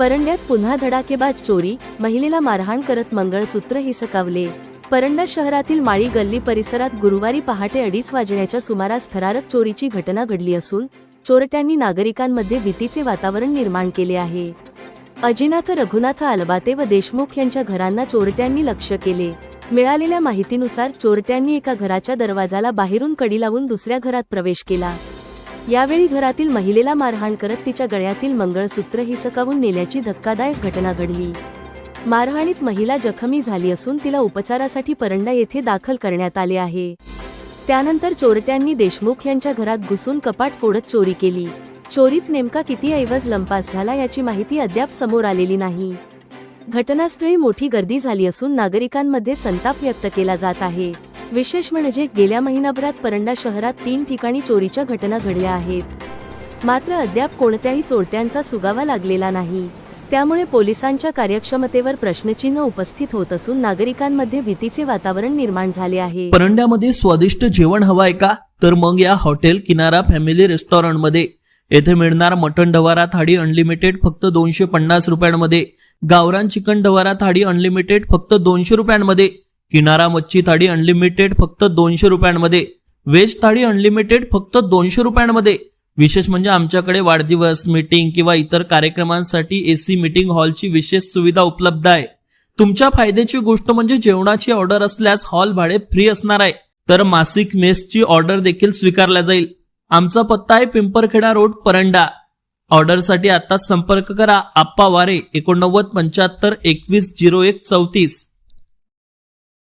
परंड्यात पुन्हा धडाकेबाज चोरी, महिलेला मारहाण करत मंगळसूत्र हिसकावले। परंडा शहरातील माळी गल्ली परिसरात गुरुवारी पहाटे 2:30 वाजण्याच्या सुमारास थरारक चोरीची घटना घडली असून चोरट्यांनी नागरिकांमध्ये भीतीचे वातावरण निर्माण केले आहे। अजिनाथ रघुनाथ आलबाते व देशमुख यांच्या घरांना चोरट्यांनी लक्ष्य केले। मिळालेल्या माहितीनुसार चोरट्यांनी एका घराच्या दरवाजाला बाहेरून कडी लावून दुसऱ्या घरात प्रवेश केला। यावेळी घरातील महिलेला मारहाण करत तिच्या गळ्यातील मंगळसूत्र हिसकावून नेल्याची धक्कादायक घटना घडली। मारहाणीत महिला जखमी झाली असून तिला उपचारासाठी परंडा येथे दाखल करण्यात आले आहे। त्यानंतर चोरट्यांनी देशमुख यांच्या घरात घुसून कपाट फोडत चोरी केली। चोरीत नेमका किती ऐवज लंपास झाला याची माहिती अद्याप समोर आलेली नाही। घटनास्थळी मोठी गर्दी झाली असून नागरिकांमध्ये संताप व्यक्त केला जात आहे। विशेष म्हणजे गेल्या महिनाभरात परंडा शहरात 3 ठिकाणी चोरीच्या घटना घडल्या आहेत, मात्र अद्याप कोणत्याही चोरट्यांचा सुगावा लागलेला नाही। त्यामुळे पोलिसांच्या कार्यक्षमतेवर प्रश्नचिन्ह उपस्थित होत असून नागरिकांमध्ये भीतीचे वातावरण निर्माण झाले आहे। परंड्यामध्ये स्वादिष्ट जेवण हवाय का? तर मग या हॉटेल किनारा फॅमिली रेस्टॉरंटमध्ये येथे मिळणार मटन डवारा थाळी अनलिमिटेड फक्त 250 रुपयांमध्ये, गावरान चिकन डवारा थाळी अनलिमिटेड फक्त 200 रुपयांमध्ये, किनारा मच्छी थाळी अनलिमिटेड फक्त 200 रुपयांमध्ये, व्हेज थाळी अनलिमिटेड फक्त 200 रुपयांमध्ये। विशेष म्हणजे आमच्याकडे वाढदिवस, मीटिंग किंवा इतर कार्यक्रमांसाठी एसी मीटिंग हॉलची विशेष सुविधा उपलब्ध आहे। तुमच्या फायद्याची गोष्ट म्हणजे जेवणाची ऑर्डर असल्यास हॉल भाडे फ्री असणार आहे, तर मासिक मेसची ऑर्डर देखील स्वीकारला जाईल। आमचा पत्ता आहे पिंपरखेडा रोड, परंडा। ऑर्डरसाठी आताच संपर्क करा। आप्पा वारे 89 75 21 01 34।